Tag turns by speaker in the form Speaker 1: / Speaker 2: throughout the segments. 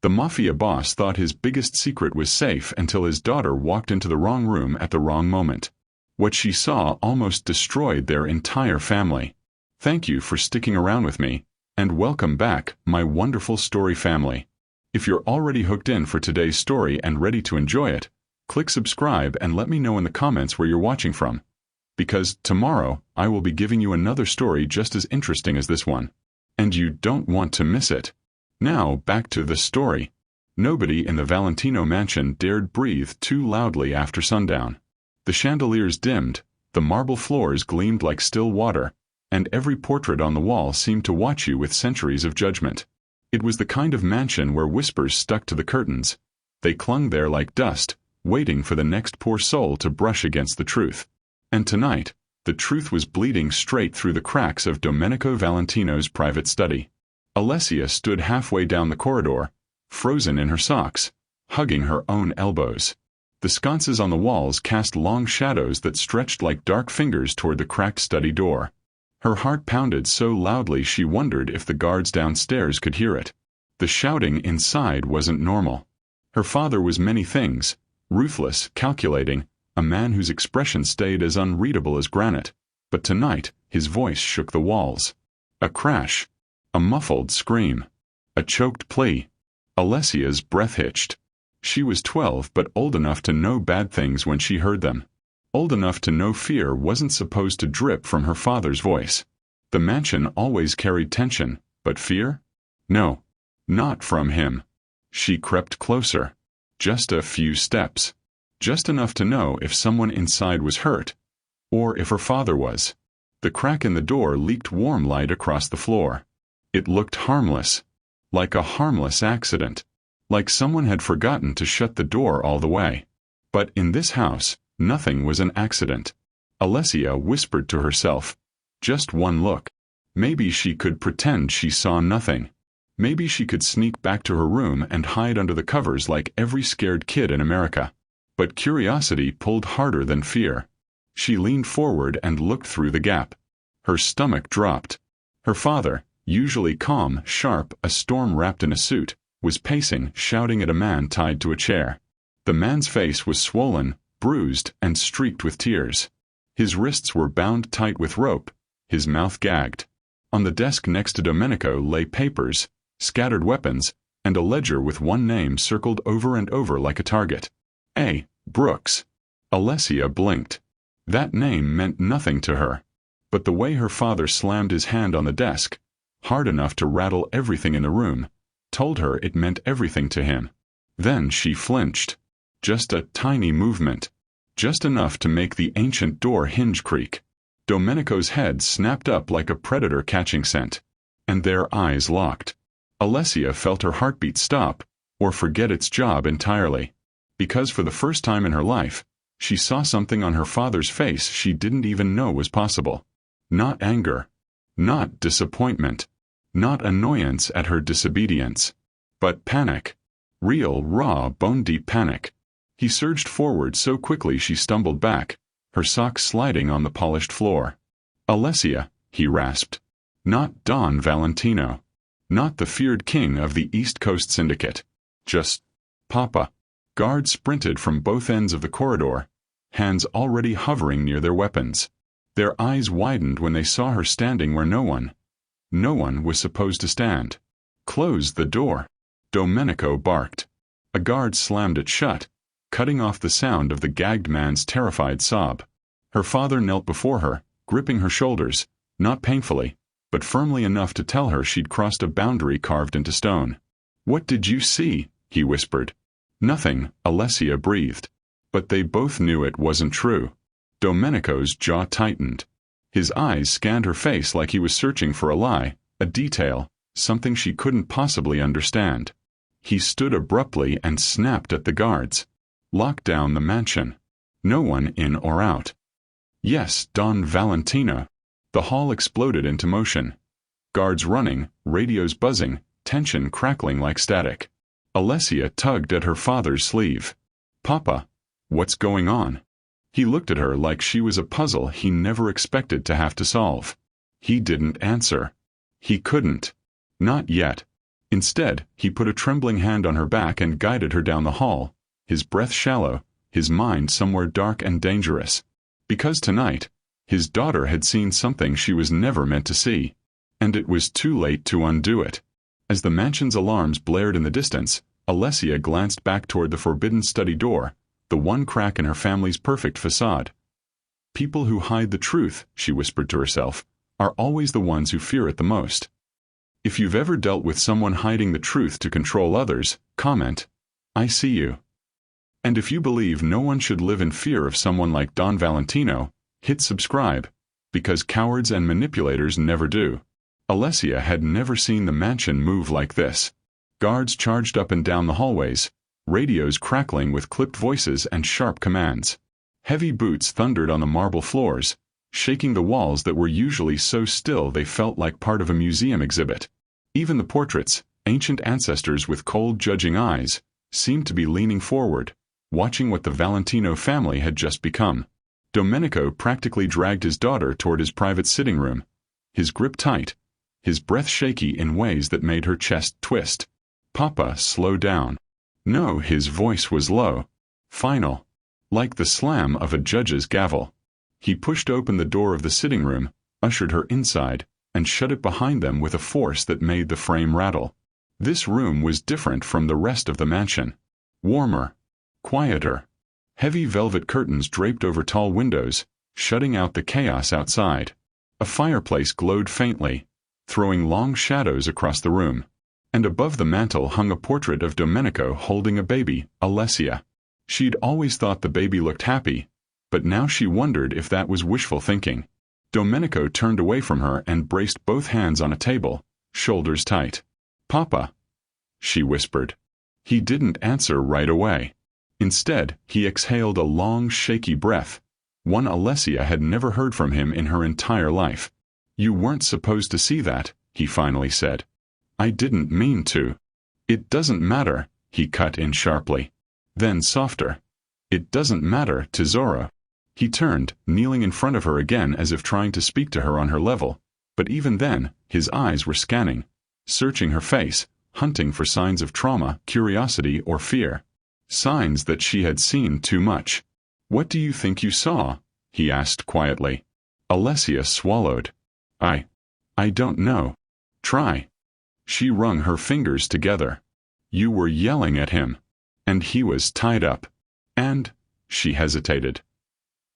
Speaker 1: The Mafia boss thought his biggest secret was safe until his daughter walked into the wrong room at the wrong moment. What she saw almost destroyed their entire family. Thank you for sticking around with me, and welcome back, my wonderful story family. If you're already hooked in for today's story and ready to enjoy it, click subscribe and let me know in the comments where you're watching from. Because tomorrow, I will be giving you another story just as interesting as this one. And you don't want to miss it. Now, back to the story. Nobody in the Valentino mansion dared breathe too loudly after sundown. The chandeliers dimmed, the marble floors gleamed like still water, and every portrait on the wall seemed to watch you with centuries of judgment. It was the kind of mansion where whispers stuck to the curtains. They clung there like dust, waiting for the next poor soul to brush against the truth. And tonight, the truth was bleeding straight through the cracks of Domenico Valentino's private study. Alessia stood halfway down the corridor, frozen in her socks, hugging her own elbows. The sconces on the walls cast long shadows that stretched like dark fingers toward the cracked study door. Her heart pounded so loudly she wondered if the guards downstairs could hear it. The shouting inside wasn't normal. Her father was many things: ruthless, calculating, a man whose expression stayed as unreadable as granite. But tonight, his voice shook the walls. A crash. A muffled scream. A choked plea. Alessia's breath hitched. She was 12 but old enough to know bad things when she heard them. Old enough to know fear wasn't supposed to drip from her father's voice. The mansion always carried tension, but fear? No. Not from him. She crept closer. Just a few steps. Just enough to know if someone inside was hurt, or if her father was. The crack in the door leaked warm light across the floor. It looked harmless. Like a harmless accident. Like someone had forgotten to shut the door all the way. But in this house, nothing was an accident. Alessia whispered to herself. Just one look. Maybe she could pretend she saw nothing. Maybe she could sneak back to her room and hide under the covers like every scared kid in America. But curiosity pulled harder than fear. She leaned forward and looked through the gap. Her stomach dropped. Her father, usually calm, sharp, a storm wrapped in a suit, was pacing, shouting at a man tied to a chair. The man's face was swollen, bruised, and streaked with tears. His wrists were bound tight with rope, his mouth gagged. On the desk next to Domenico lay papers, scattered weapons, and a ledger with one name circled over and over like a target. A. Brooks. Alessia blinked. That name meant nothing to her. But the way her father slammed his hand on the desk, hard enough to rattle everything in the room, told her it meant everything to him. Then she flinched. Just a tiny movement. Just enough to make the ancient door hinge creak. Domenico's head snapped up like a predator catching scent. And their eyes locked. Alessia felt her heartbeat stop, or forget its job entirely. Because for the first time in her life, she saw something on her father's face she didn't even know was possible. Not anger. Not disappointment. Not annoyance at her disobedience. But panic. Real, raw, bone-deep panic. He surged forward so quickly she stumbled back, her socks sliding on the polished floor. Alessia, he rasped. Not Don Valentino. Not the feared king of the East Coast Syndicate. Just Papa. Guards sprinted from both ends of the corridor, hands already hovering near their weapons. Their eyes widened when they saw her standing where no one was supposed to stand. Close the door. Domenico barked. A guard slammed it shut, cutting off the sound of the gagged man's terrified sob. Her father knelt before her, gripping her shoulders, not painfully, but firmly enough to tell her she'd crossed a boundary carved into stone. "What did you see?" he whispered. "Nothing," Alessia breathed. But they both knew it wasn't true. Domenico's jaw tightened. His eyes scanned her face like he was searching for a lie, a detail, something she couldn't possibly understand. He stood abruptly and snapped at the guards. Lock down the mansion. No one in or out. Yes, Don Valentino. The hall exploded into motion. Guards running, radios buzzing, tension crackling like static. Alessia tugged at her father's sleeve. "Papa, what's going on?" He looked at her like she was a puzzle he never expected to have to solve. He didn't answer. He couldn't. Not yet. Instead, he put a trembling hand on her back and guided her down the hall, his breath shallow, his mind somewhere dark and dangerous. Because tonight, his daughter had seen something she was never meant to see. And it was too late to undo it. As the mansion's alarms blared in the distance, Alessia glanced back toward the forbidden study door, the one crack in her family's perfect facade. People who hide the truth, she whispered to herself, are always the ones who fear it the most. If you've ever dealt with someone hiding the truth to control others, comment, "I see you." And if you believe no one should live in fear of someone like Don Valentino, hit subscribe, because cowards and manipulators never do. Alessia had never seen the mansion move like this. Guards charged up and down the hallways, radios crackling with clipped voices and sharp commands. Heavy boots thundered on the marble floors, shaking the walls that were usually so still they felt like part of a museum exhibit. Even the portraits, ancient ancestors with cold judging eyes, seemed to be leaning forward, watching what the Valentino family had just become. Domenico practically dragged his daughter toward his private sitting room, his grip tight, his breath shaky in ways that made her chest twist. "Papa, slow down." No, his voice was low, final, like the slam of a judge's gavel. He pushed open the door of the sitting room, ushered her inside, and shut it behind them with a force that made the frame rattle. This room was different from the rest of the mansion. Warmer, quieter. Heavy velvet curtains draped over tall windows, shutting out the chaos outside. A fireplace glowed faintly, throwing long shadows across the room. And above the mantel hung a portrait of Domenico holding a baby, Alessia. She'd always thought the baby looked happy, but now she wondered if that was wishful thinking. Domenico turned away from her and braced both hands on a table, shoulders tight. "Papa," she whispered. He didn't answer right away. Instead, he exhaled a long, shaky breath, one Alessia had never heard from him in her entire life. "You weren't supposed to see that," he finally said. "I didn't mean to." "It doesn't matter," he cut in sharply. Then softer. "It doesn't matter, tesoro." He turned, kneeling in front of her again as if trying to speak to her on her level, but even then, his eyes were scanning, searching her face, hunting for signs of trauma, curiosity, or fear. Signs that she had seen too much. "What do you think you saw?" he asked quietly. Alessia swallowed. I don't know." "Try." She wrung her fingers together. "You were yelling at him. And he was tied up. And," she hesitated,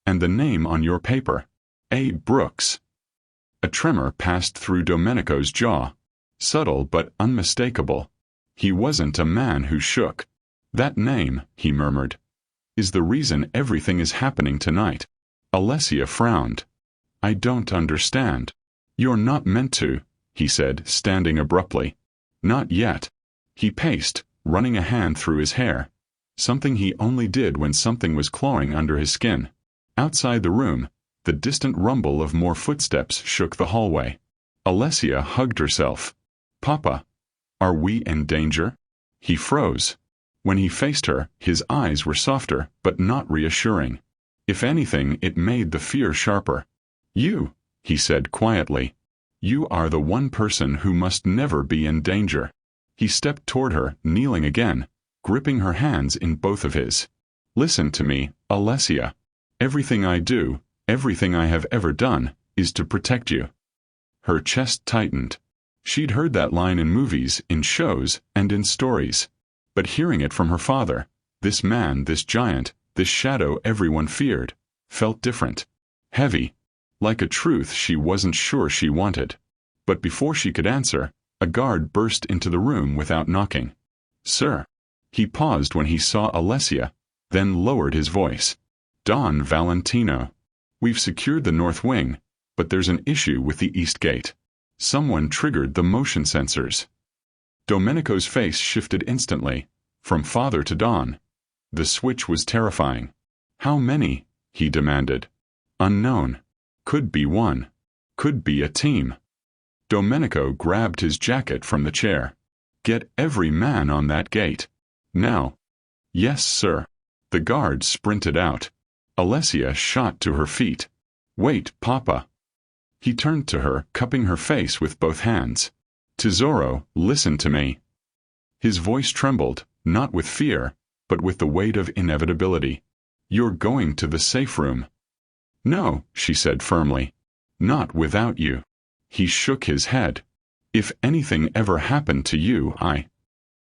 Speaker 1: "and the name on your paper. A. Brooks." A tremor passed through Domenico's jaw. Subtle but unmistakable. He wasn't a man who shook. "That name," he murmured, "is the reason everything is happening tonight." Alessia frowned. "I don't understand." "You're not meant to," he said, standing abruptly. "Not yet." He paced, running a hand through his hair, something he only did when something was clawing under his skin. Outside the room, the distant rumble of more footsteps shook the hallway. Alessia hugged herself. "Papa, are we in danger?" He froze. When he faced her, his eyes were softer, but not reassuring. If anything, it made the fear sharper. "You," he said quietly. "You are the one person who must never be in danger." He stepped toward her, kneeling again, gripping her hands in both of his. "Listen to me, Alessia. Everything I do, everything I have ever done, is to protect you." Her chest tightened. She'd heard that line in movies, in shows, and in stories. But hearing it from her father, this man, this giant, this shadow everyone feared, felt different. Heavy. Like a truth she wasn't sure she wanted. But before she could answer, a guard burst into the room without knocking. "Sir." He paused when he saw Alessia, then lowered his voice. "Don Valentino. We've secured the north wing, but there's an issue with the east gate. Someone triggered the motion sensors." Domenico's face shifted instantly, from father to Don. The switch was terrifying. "How many?" he demanded. "Unknown. Could be one. Could be a team." Domenico grabbed his jacket from the chair. "Get every man on that gate. Now." "Yes, sir." The guard sprinted out. Alessia shot to her feet. "Wait, Papa." He turned to her, cupping her face with both hands. "Tesoro, listen to me." His voice trembled, not with fear, but with the weight of inevitability. "You're going to the safe room." "No," she said firmly. "Not without you." He shook his head. "If anything ever happened to you,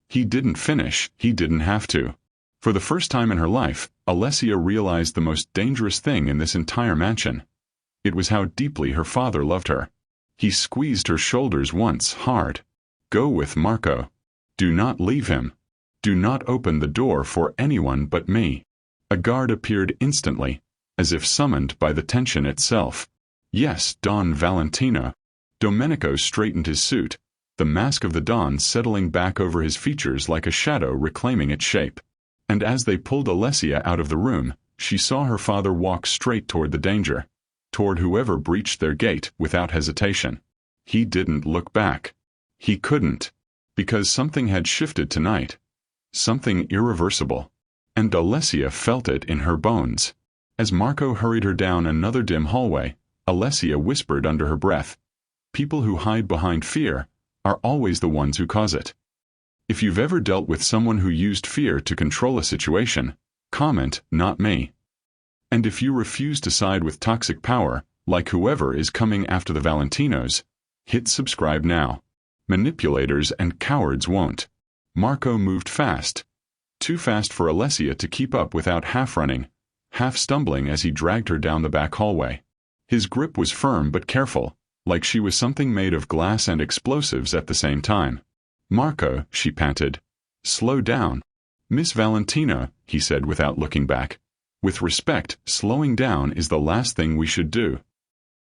Speaker 1: He didn't finish, he didn't have to. For the first time in her life, Alessia realized the most dangerous thing in this entire mansion. It was how deeply her father loved her. He squeezed her shoulders once, hard. "Go with Marco. Do not leave him. Do not open the door for anyone but me." A guard appeared instantly, as if summoned by the tension itself. "Yes, Don Valentino." Domenico straightened his suit, the mask of the Don settling back over his features like a shadow reclaiming its shape. And as they pulled Alessia out of the room, she saw her father walk straight toward the danger, toward whoever breached their gate without hesitation. He didn't look back. He couldn't, because something had shifted tonight. Something irreversible. And Alessia felt it in her bones. As Marco hurried her down another dim hallway, Alessia whispered under her breath, "People who hide behind fear are always the ones who cause it." If you've ever dealt with someone who used fear to control a situation, comment, "Not me." And if you refuse to side with toxic power, like whoever is coming after the Valentinos, hit subscribe now. Manipulators and cowards won't. Marco moved fast. Too fast for Alessia to keep up without half running, half stumbling as he dragged her down the back hallway. His grip was firm but careful, like she was something made of glass and explosives at the same time. "Marco," she panted. "Slow down." "Miss Valentino," he said without looking back. "With respect, slowing down is the last thing we should do."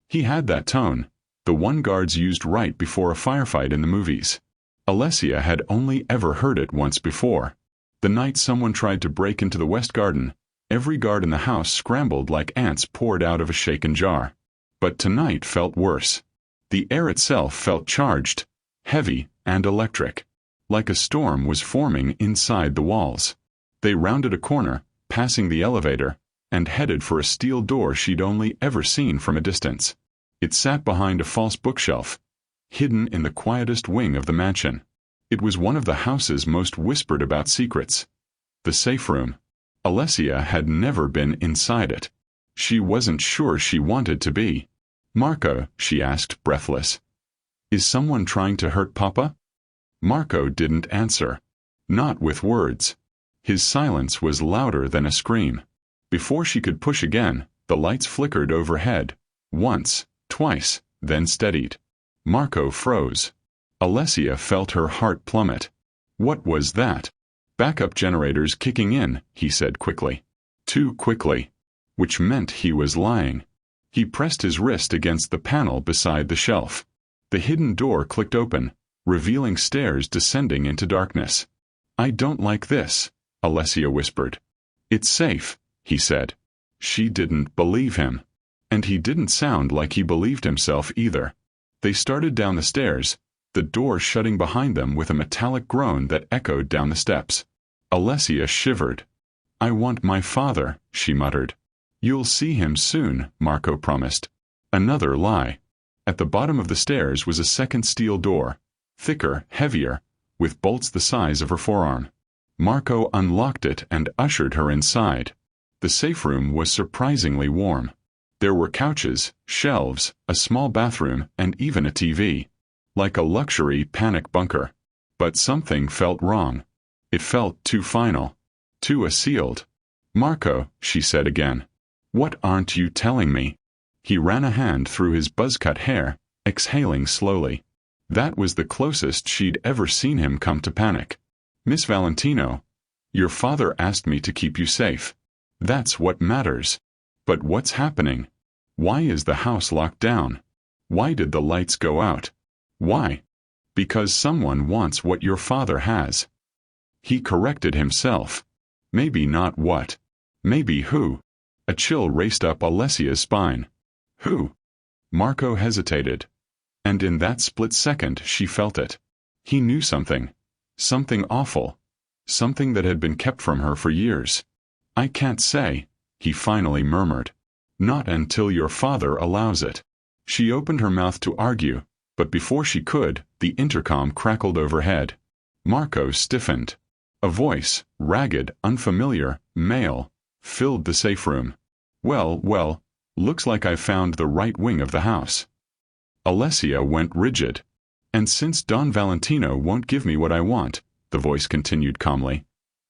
Speaker 1: He had that tone, the one guards used right before a firefight in the movies. Alessia had only ever heard it once before. The night someone tried to break into the West Garden, every guard in the house scrambled like ants poured out of a shaken jar. But tonight felt worse. The air itself felt charged, heavy, and electric. Like a storm was forming inside the walls. They rounded a corner, passing the elevator, and headed for a steel door she'd only ever seen from a distance. It sat behind a false bookshelf, hidden in the quietest wing of the mansion. It was one of the house's most whispered about secrets. The safe room. Alessia had never been inside it. She wasn't sure she wanted to be. "Marco," she asked, breathless. "Is someone trying to hurt Papa?" Marco didn't answer. Not with words. His silence was louder than a scream. Before she could push again, the lights flickered overhead. Once, twice, then steadied. Marco froze. Alessia felt her heart plummet. What was that? "Backup generators kicking in," he said quickly. Too quickly. Which meant he was lying. He pressed his wrist against the panel beside the shelf. The hidden door clicked open, revealing stairs descending into darkness. "I don't like this," Alessia whispered. "It's safe," he said. She didn't believe him. And he didn't sound like he believed himself either. They started down the stairs, the door shutting behind them with a metallic groan that echoed down the steps. Alessia shivered. "I want my father," she muttered. "You'll see him soon," Marco promised. Another lie. At the bottom of the stairs was a second steel door, thicker, heavier, with bolts the size of her forearm. Marco unlocked it and ushered her inside. The safe room was surprisingly warm. There were couches, shelves, a small bathroom, and even a TV. Like a luxury panic bunker. But something felt wrong. It felt too final. Too sealed. "Marco," she said again. "What aren't you telling me?" He ran a hand through his buzz-cut hair, exhaling slowly. That was the closest she'd ever seen him come to panic. "Miss Valentino, your father asked me to keep you safe. That's what matters. But what's happening? Why is the house locked down? Why did the lights go out? Why?" "Because someone wants what your father has." He corrected himself. Maybe not what. Maybe who. A chill raced up Alessia's spine. Who? Marco hesitated. And in that split second she felt it. He knew something. Something awful. Something that had been kept from her for years. "I can't say," he finally murmured. "Not until your father allows it." She opened her mouth to argue, but before she could, the intercom crackled overhead. Marco stiffened. A voice, ragged, unfamiliar, male, filled the safe room. Well, looks like I found the right wing of the house. Alessia went rigid. And since Don Valentino won't give me what I want, the voice continued calmly,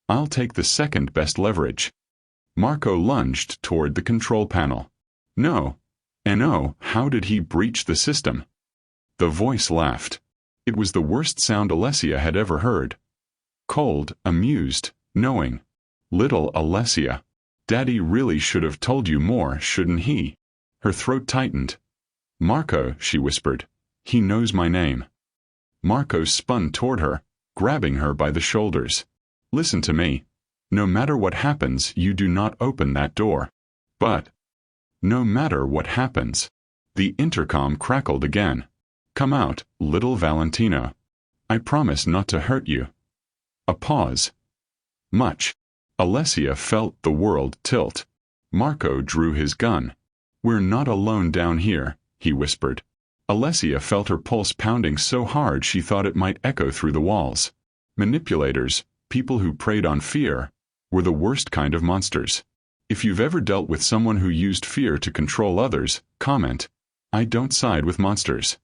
Speaker 1: I'll take the second best leverage. Marco lunged toward the control panel. No. No, how did he breach the system? The voice laughed. It was the worst sound Alessia had ever heard. Cold, amused, knowing. Little Alessia. Daddy really should have told you more, shouldn't he? Her throat tightened. Marco, she whispered. He knows my name. Marco spun toward her, grabbing her by the shoulders. Listen to me. No matter what happens, you do not open that door. But, no matter what happens. The intercom crackled again. Come out, little Valentino. I promise not to hurt you. A pause. Much. Alessia felt the world tilt. Marco drew his gun. We're not alone down here, he whispered. Alessia felt her pulse pounding so hard she thought it might echo through the walls. Manipulators, people who preyed on fear, were the worst kind of monsters. If you've ever dealt with someone who used fear to control others, comment, I don't side with monsters.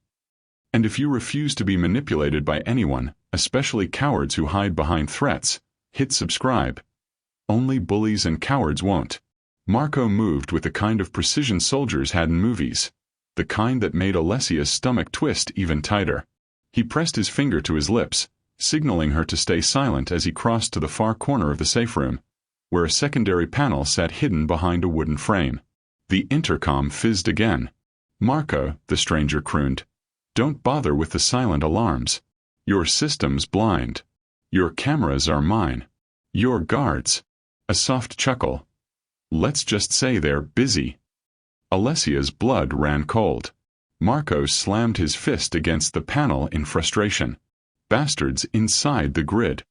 Speaker 1: And if you refuse to be manipulated by anyone, especially cowards who hide behind threats, hit subscribe. Only bullies and cowards won't. Marco moved with the kind of precision soldiers had in movies, the kind that made Alessia's stomach twist even tighter. He pressed his finger to his lips, signaling her to stay silent as he crossed to the far corner of the safe room, where a secondary panel sat hidden behind a wooden frame. The intercom fizzed again. Marco, the stranger crooned, don't bother with the silent alarms. Your system's blind. Your cameras are mine. Your guards. A soft chuckle. Let's just say they're busy. Alessia's blood ran cold. Marco slammed his fist against the panel in frustration. Bastards inside the grid.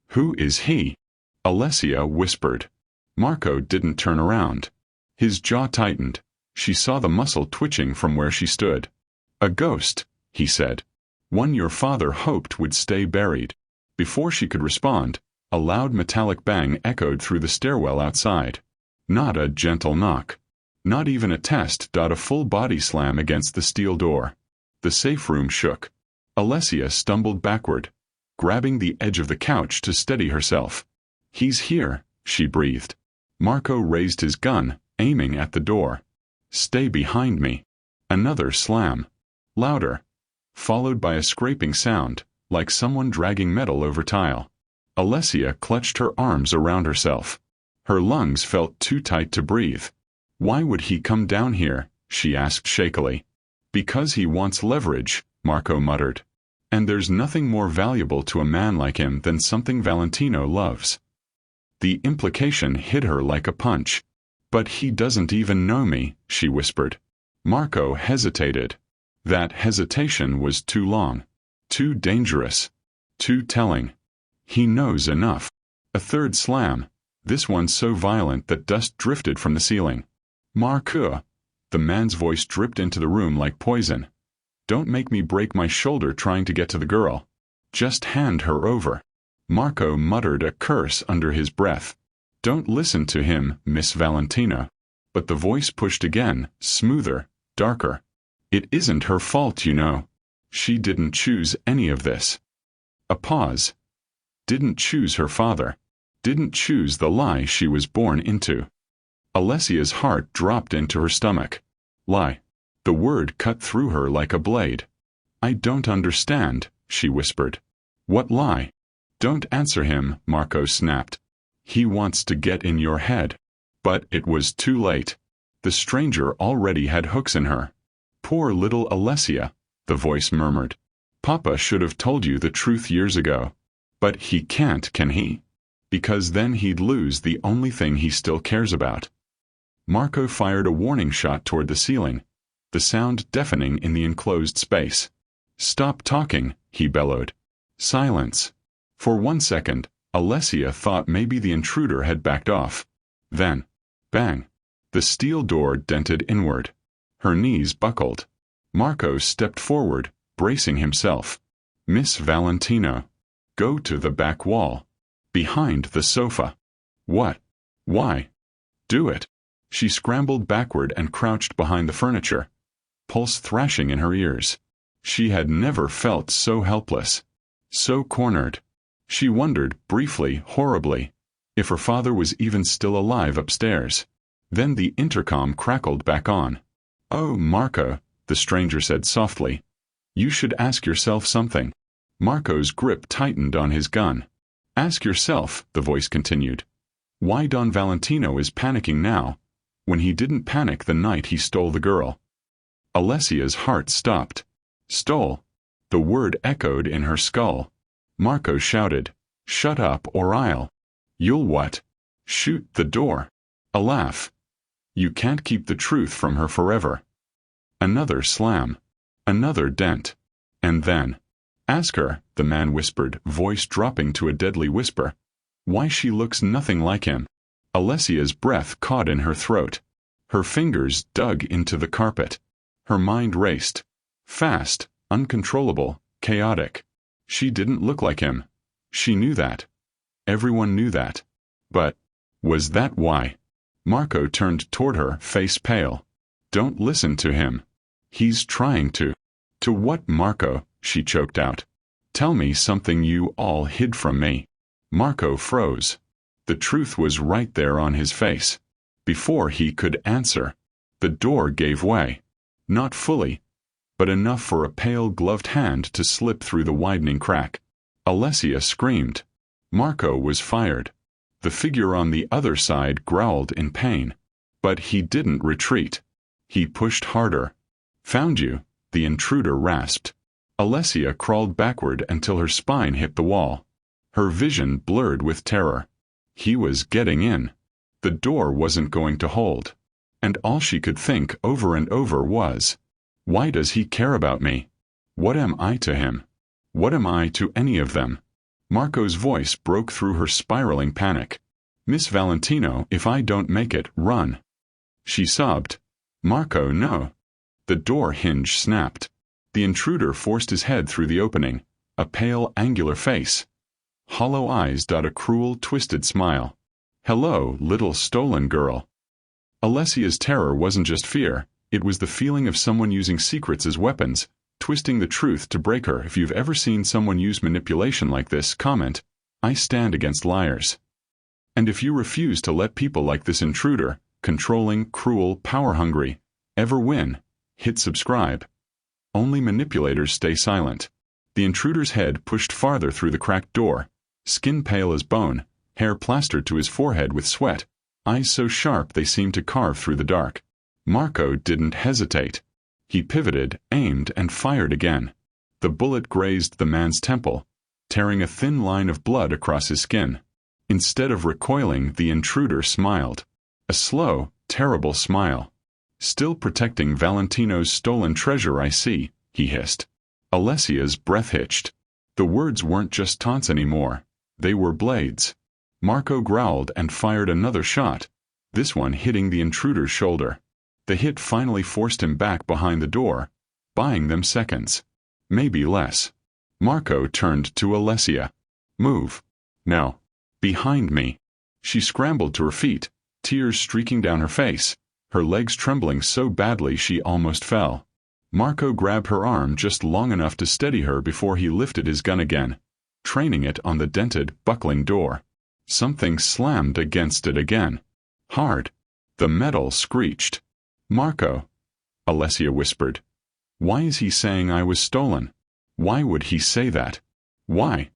Speaker 1: Who is he? Alessia whispered. Marco didn't turn around. His jaw tightened. She saw the muscle twitching from where she stood. A ghost, he said. One your father hoped would stay buried. Before she could respond, a loud metallic bang echoed through the stairwell outside. Not a gentle knock. Not even a test. A full body slam against the steel door. The safe room shook. Alessia stumbled backward, grabbing the edge of the couch to steady herself. He's here, she breathed. Marco raised his gun, aiming at the door. Stay behind me. Another slam. Louder. Followed by a scraping sound, like someone dragging metal over tile. Alessia clutched her arms around herself. Her lungs felt too tight to breathe. Why would he come down here? She asked shakily. Because he wants leverage, Marco muttered. And there's nothing more valuable to a man like him than something Valentino loves. The implication hit her like a punch. But he doesn't even know me, she whispered. Marco hesitated. That hesitation was too long. Too dangerous. Too telling. He knows enough. A third slam. This one so violent that dust drifted from the ceiling. Marco. The man's voice dripped into the room like poison. Don't make me break my shoulder trying to get to the girl. Just hand her over. Marco muttered a curse under his breath. Don't listen to him, Miss Valentina. But the voice pushed again, smoother, darker. It isn't her fault, you know. She didn't choose any of this. A pause. Didn't choose her father. Didn't choose the lie she was born into. Alessia's heart dropped into her stomach. Lie. The word cut through her like a blade. I don't understand, she whispered. What lie? Don't answer him, Marco snapped. He wants to get in your head. But it was too late. The stranger already had hooks in her. Poor little Alessia, the voice murmured. Papa should have told you the truth years ago. But he can't, can he? Because then he'd lose the only thing he still cares about. Marco fired a warning shot toward the ceiling, the sound deafening in the enclosed space. Stop talking, he bellowed. Silence. For 1 second, Alessia thought maybe the intruder had backed off. Then, bang. The steel door dented inward. Her knees buckled. Marco stepped forward, bracing himself. Miss Valentino. Go to the back wall. Behind the sofa. What? Why? Do it. She scrambled backward and crouched behind the furniture, pulse thrashing in her ears. She had never felt so helpless, so cornered. She wondered, briefly, horribly, if her father was even still alive upstairs. Then the intercom crackled back on. "Oh, Marco," the stranger said softly. "You should ask yourself something." Marco's grip tightened on his gun. "Ask yourself," the voice continued, "why Don Valentino is panicking now, when he didn't panic the night he stole the girl." Alessia's heart stopped. Stole. The word echoed in her skull. Marco shouted, "Shut up or I'll." "You'll what?" "Shoot the door." A laugh. "You can't keep the truth from her forever." Another slam. Another dent. And then, "Ask her," the man whispered, voice dropping to a deadly whisper, "why she looks nothing like him." Alessia's breath caught in her throat. Her fingers dug into the carpet. Her mind raced. Fast, uncontrollable, chaotic. She didn't look like him. She knew that. Everyone knew that. But was that why? Marco turned toward her, face pale. "Don't listen to him. He's trying to." "To what, Marco?" she choked out. "Tell me something you all hid from me." Marco froze. The truth was right there on his face. Before he could answer, the door gave way. Not fully, but enough for a pale gloved hand to slip through the widening crack. Alessia screamed. Marco was fired. The figure on the other side growled in pain. But he didn't retreat. He pushed harder. "Found you," the intruder rasped. Alessia crawled backward until her spine hit the wall. Her vision blurred with terror. He was getting in. The door wasn't going to hold. And all she could think over and over was, "Why does he care about me? What am I to him? What am I to any of them?" Marco's voice broke through her spiraling panic. "Miss Valentino, if I don't make it, run." She sobbed. "Marco, no." The door hinge snapped. The intruder forced his head through the opening, a pale, angular face. Hollow eyes a cruel, twisted smile. "Hello, little stolen girl." Alessia's terror wasn't just fear, it was the feeling of someone using secrets as weapons, twisting the truth to break her. If you've ever seen someone use manipulation like this, comment, "I stand against liars." And if you refuse to let people like this intruder, controlling, cruel, power-hungry, ever win, hit subscribe. Only manipulators stay silent. The intruder's head pushed farther through the cracked door, skin pale as bone, hair plastered to his forehead with sweat, eyes so sharp they seemed to carve through the dark. Marco didn't hesitate. He pivoted, aimed, and fired again. The bullet grazed the man's temple, tearing a thin line of blood across his skin. Instead of recoiling, the intruder smiled. A slow, terrible smile. "Still protecting Valentino's stolen treasure, I see," he hissed. Alessia's breath hitched. The words weren't just taunts anymore. They were blades. Marco growled and fired another shot, this one hitting the intruder's shoulder. The hit finally forced him back behind the door, buying them seconds. Maybe less. Marco turned to Alessia. "Move. No. Behind me." She scrambled to her feet, tears streaking down her face, her legs trembling so badly she almost fell. Marco grabbed her arm just long enough to steady her before he lifted his gun again, training it on the dented, buckling door. Something slammed against it again. Hard. The metal screeched. "Marco," Alessia whispered. "Why is he saying I was stolen? Why would he say that? Why?"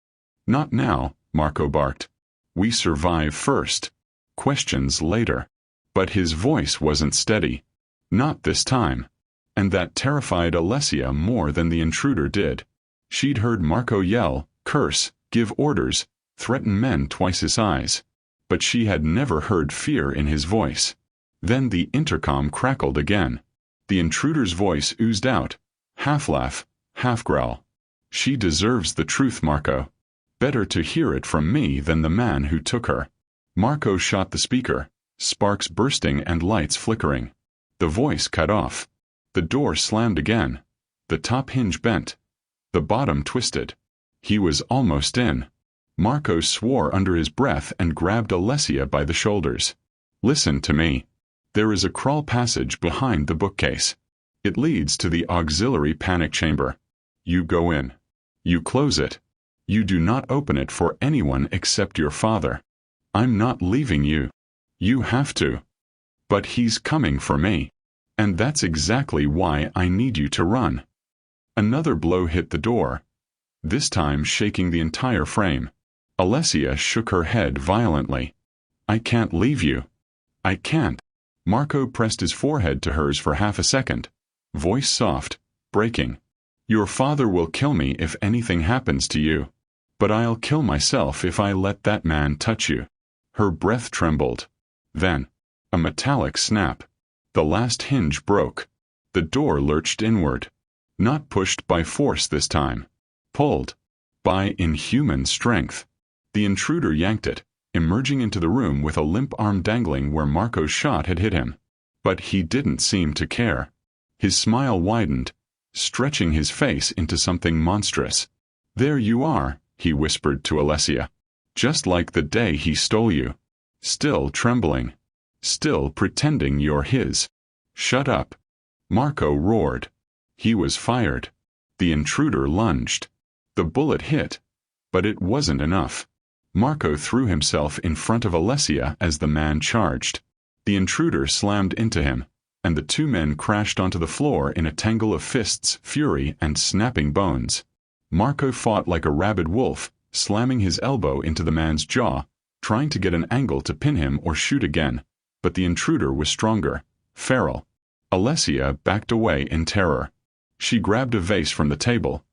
Speaker 1: "Not now," Marco barked. "We survive first. Questions later." But his voice wasn't steady. Not this time. And that terrified Alessia more than the intruder did. She'd heard Marco yell, curse, give orders, threaten men twice his size. But she had never heard fear in his voice. Then the intercom crackled again. The intruder's voice oozed out, half laugh, half growl. "She deserves the truth, Marco. Better to hear it from me than the man who took her." Marco shot the speaker, sparks bursting and lights flickering. The voice cut off. The door slammed again. The top hinge bent. The bottom twisted. He was almost in. Marco swore under his breath and grabbed Alessia by the shoulders. Listen to me. There is a crawl passage behind the bookcase. It leads to the auxiliary panic chamber. You go in. You close it. You do not open it for anyone except your father. I'm not leaving you. You have to. But he's coming for me. And that's exactly why I need you to run. Another blow hit the door, this time shaking the entire frame. Alessia shook her head violently. I can't leave you. I can't. Marco pressed his forehead to hers for half a second, voice soft, breaking. Your father will kill me if anything happens to you. But I'll kill myself if I let that man touch you. Her breath trembled. Then, a metallic snap. The last hinge broke. The door lurched inward. Not pushed by force this time. Pulled. By inhuman strength. The intruder yanked it, emerging into the room with a limp arm dangling where Marco's shot had hit him. But he didn't seem to care. His smile widened, stretching his face into something monstrous. There you are, he whispered to Alessia. Just like the day he stole you. Still trembling. Still pretending you're his. Shut up. Marco roared. He was fired. The intruder lunged. The bullet hit. But it wasn't enough. Marco threw himself in front of Alessia as the man charged. The intruder slammed into him, and the two men crashed onto the floor in a tangle of fists, fury, and snapping bones. Marco fought like a rabid wolf, slamming his elbow into the man's jaw, trying to get an angle to pin him or shoot again, but the intruder was stronger, feral. Alessia backed away in terror. She grabbed a vase from the table,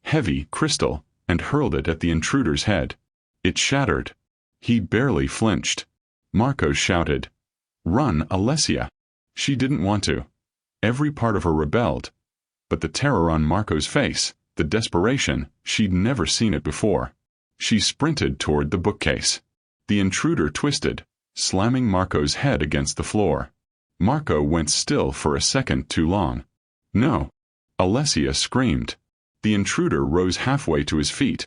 Speaker 1: heavy, crystal, and hurled it at the intruder's head. It shattered. He barely flinched. Marco shouted, "Run, Alessia!" She didn't want to. Every part of her rebelled. But the terror on Marco's face, the desperation, she'd never seen it before. She sprinted toward the bookcase. The intruder twisted, slamming Marco's head against the floor. Marco went still for a second too long. No! Alessia screamed. The intruder rose halfway to his feet,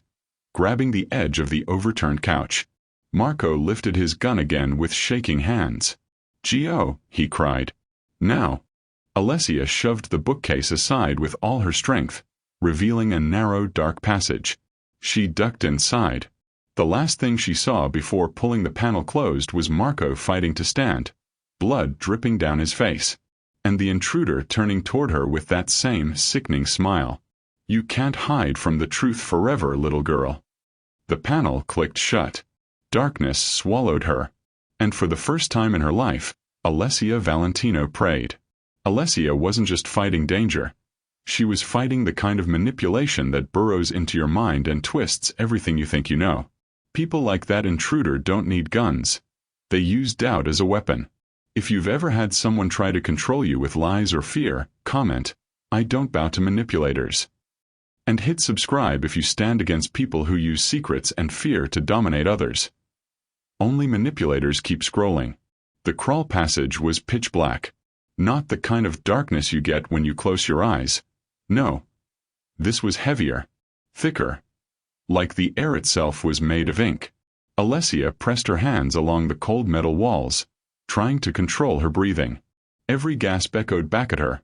Speaker 1: grabbing the edge of the overturned couch. Marco lifted his gun again with shaking hands. "Gio," he cried. "Now!" Alessia shoved the bookcase aside with all her strength, revealing a narrow, dark passage. She ducked inside. The last thing she saw before pulling the panel closed was Marco fighting to stand, blood dripping down his face, and the intruder turning toward her with that same sickening smile. "You can't hide from the truth forever, little girl." The panel clicked shut. Darkness swallowed her. And for the first time in her life, Alessia Valentino prayed. Alessia wasn't just fighting danger. She was fighting the kind of manipulation that burrows into your mind and twists everything you think you know. People like that intruder don't need guns. They use doubt as a weapon. If you've ever had someone try to control you with lies or fear, comment, "I don't bow to manipulators." And hit subscribe if you stand against people who use secrets and fear to dominate others. Only manipulators keep scrolling. The crawl passage was pitch black. Not the kind of darkness you get when you close your eyes. No. This was heavier. Thicker. Like the air itself was made of ink. Alessia pressed her hands along the cold metal walls, trying to control her breathing. Every gasp echoed back at her,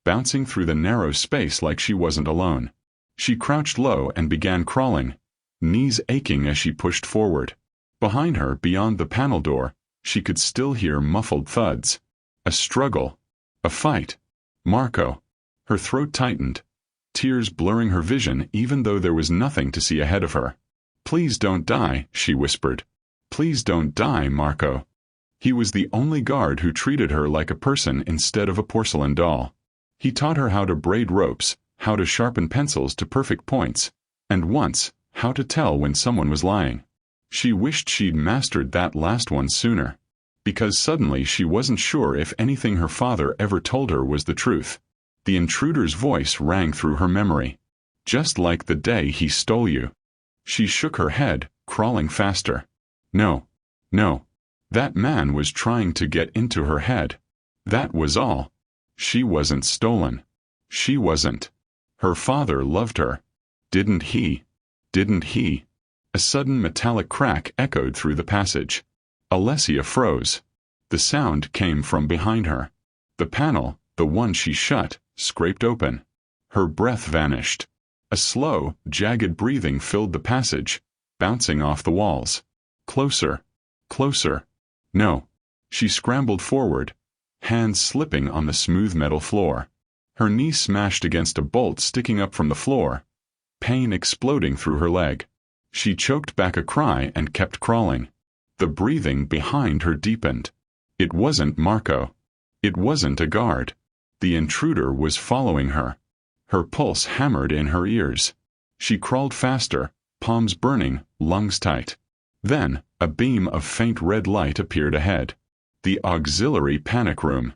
Speaker 1: bouncing through the narrow space like she wasn't alone. She crouched low and began crawling, knees aching as she pushed forward. Behind her, beyond the panel door, she could still hear muffled thuds. A struggle. A fight. Marco. Her throat tightened, tears blurring her vision even though there was nothing to see ahead of her. "Please don't die," she whispered. "Please don't die, Marco." He was the only guard who treated her like a person instead of a porcelain doll. He taught her how to braid ropes, how to sharpen pencils to perfect points, and once, how to tell when someone was lying. She wished she'd mastered that last one sooner, because suddenly she wasn't sure if anything her father ever told her was the truth. The intruder's voice rang through her memory. "Just like the day he stole you." She shook her head, crawling faster. No. No. That man was trying to get into her head. That was all. She wasn't stolen. She wasn't. Her father loved her. Didn't he? Didn't he? A sudden metallic crack echoed through the passage. Alessia froze. The sound came from behind her. The panel, the one she shut, scraped open. Her breath vanished. A slow, jagged breathing filled the passage, bouncing off the walls. Closer. Closer. No. She scrambled forward, hands slipping on the smooth metal floor. Her knee smashed against a bolt sticking up from the floor, pain exploding through her leg. She choked back a cry and kept crawling. The breathing behind her deepened. It wasn't Marco. It wasn't a guard. The intruder was following her. Her pulse hammered in her ears. She crawled faster, palms burning, lungs tight. Then, a beam of faint red light appeared ahead. The auxiliary panic room.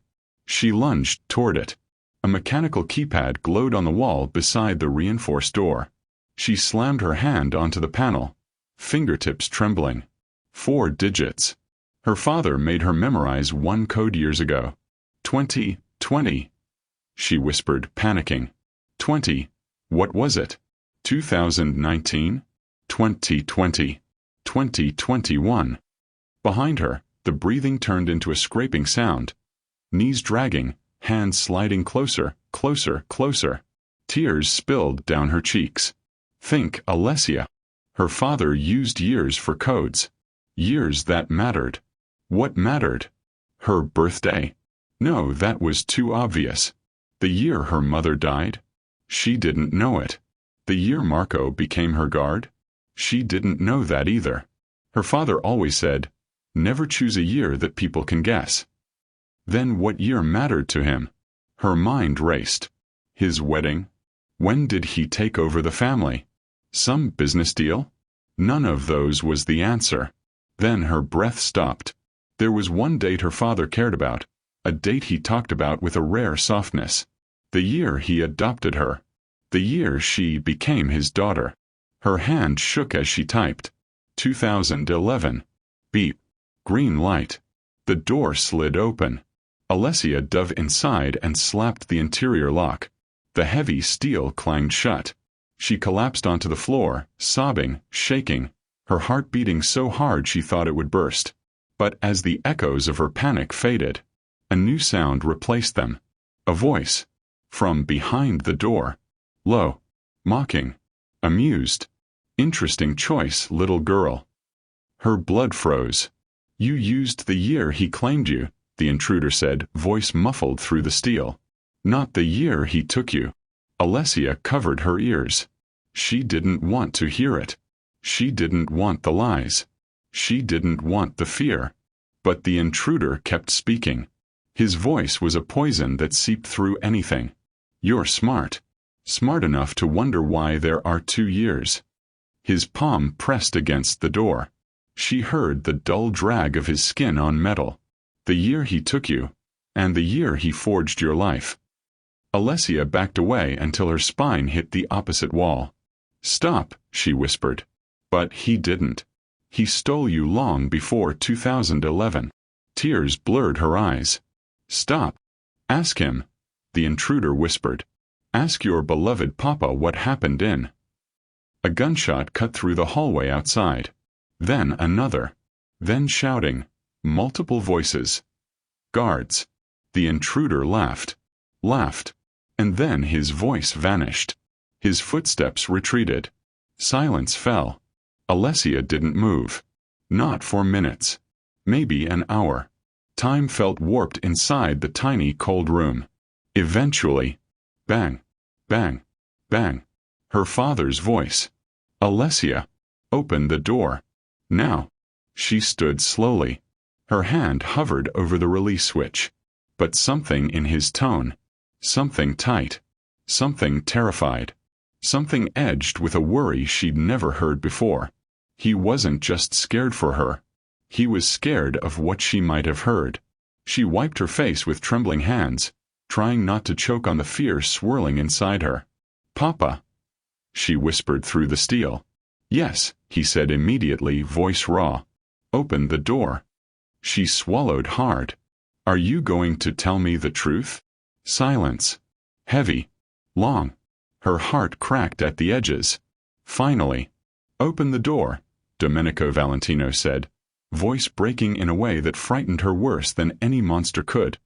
Speaker 1: She lunged toward it. A mechanical keypad glowed on the wall beside the reinforced door. She slammed her hand onto the panel, fingertips trembling. 4 digits. Her father made her memorize one code years ago. 20, 20. She whispered, panicking. 20. What was it? 2019? 2020. 2021. Behind her, the breathing turned into a scraping sound. Knees dragging, hands sliding closer, closer, closer. Tears spilled down her cheeks. Think Alessia. Her father used years for codes. Years that mattered. What mattered? Her birthday? No, that was too obvious. The year her mother died? She didn't know it. The year Marco became her guard? She didn't know that either. Her father always said, never choose a year that people can guess. Then what year mattered to him? Her mind raced. His wedding? When did he take over the family? Some business deal? None of those was the answer. Then her breath stopped. There was one date her father cared about, a date he talked about with a rare softness. The year he adopted her. The year she became his daughter. Her hand shook as she typed. 2011. Beep. Green light. The door slid open. Alessia dove inside and slapped the interior lock. The heavy steel clanged shut. She collapsed onto the floor, sobbing, shaking, her heart beating so hard she thought it would burst. But as the echoes of her panic faded, a new sound replaced them. A voice. From behind the door. Low. Mocking. Amused. Interesting choice, little girl. Her blood froze. You used the year he claimed you, the intruder said, voice muffled through the steel. Not the year he took you. Alessia covered her ears. She didn't want to hear it. She didn't want the lies. She didn't want the fear. But the intruder kept speaking. His voice was a poison that seeped through anything. You're smart. Smart enough to wonder why there are 2 years. His palm pressed against the door. She heard the dull drag of his skin on metal. The year he took you, and the year he forged your life. Alessia backed away until her spine hit the opposite wall. Stop, she whispered. But he didn't. He stole you long before 2011. Tears blurred her eyes. Stop. Ask him, the intruder whispered. Ask your beloved papa what happened in. A gunshot cut through the hallway outside. Then another. Then shouting. Multiple voices. Guards. The intruder laughed. Laughed. And then his voice vanished. His footsteps retreated. Silence fell. Alessia didn't move. Not for minutes. Maybe an hour. Time felt warped inside the tiny cold room. Eventually, bang, bang, bang. Her father's voice. Alessia, open the door. Now. She stood slowly. Her hand hovered over the release switch. But something in his tone. Something tight. Something terrified. Something edged with a worry she'd never heard before. He wasn't just scared for her. He was scared of what she might have heard. She wiped her face with trembling hands, trying not to choke on the fear swirling inside her. Papa, she whispered through the steel. Yes, he said immediately, voice raw. Open the door. She swallowed hard. Are you going to tell me the truth? Silence. Heavy. Long. Her heart cracked at the edges. Finally. Open the door, Domenico Valentino said, voice breaking in a way that frightened her worse than any monster could.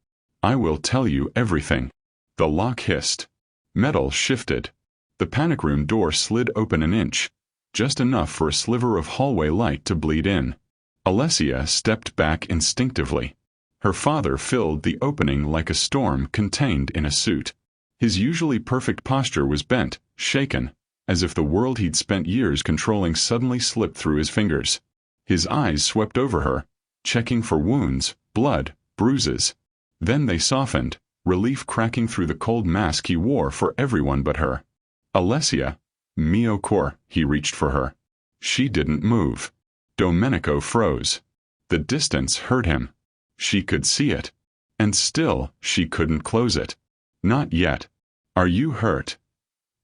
Speaker 1: I will tell you everything. The lock hissed. Metal shifted. The panic room door slid open an inch, just enough for a sliver of hallway light to bleed in. Alessia stepped back instinctively. Her father filled the opening like a storm contained in a suit. His usually perfect posture was bent, shaken, as if the world he'd spent years controlling suddenly slipped through his fingers. His eyes swept over her, checking for wounds, blood, bruises. Then they softened, relief cracking through the cold mask he wore for everyone but her. Alessia, mio cor, he reached for her. She didn't move. Domenico froze. The distance hurt him. She could see it. And still, she couldn't close it. Not yet. Are you hurt?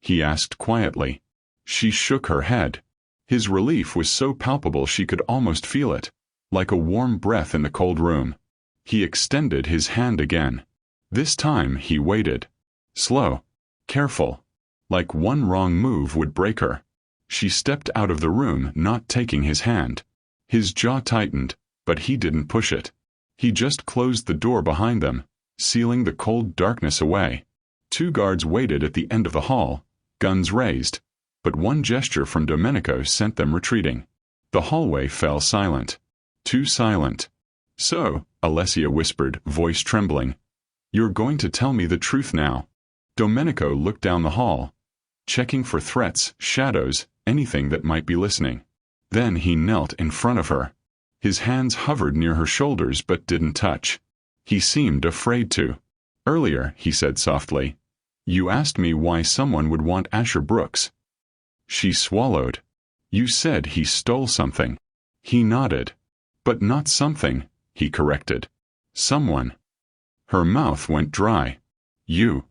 Speaker 1: He asked quietly. She shook her head. His relief was so palpable she could almost feel it, like a warm breath in the cold room. He extended his hand again. This time he waited. Slow. Careful. Like one wrong move would break her. She stepped out of the room, not taking his hand. His jaw tightened, but he didn't push it. He just closed the door behind them, sealing the cold darkness away. 2 guards waited at the end of the hall, guns raised, but one gesture from Domenico sent them retreating. The hallway fell silent. Too silent. So, Alessia whispered, voice trembling, you're going to tell me the truth now. Domenico looked down the hall, checking for threats, shadows, anything that might be listening. Then he knelt in front of her. His hands hovered near her shoulders but didn't touch. He seemed afraid to. Earlier, he said softly, you asked me why someone would want Asher Brooks. She swallowed. You said he stole something. He nodded. But not something, he corrected. Someone. Her mouth went dry. You.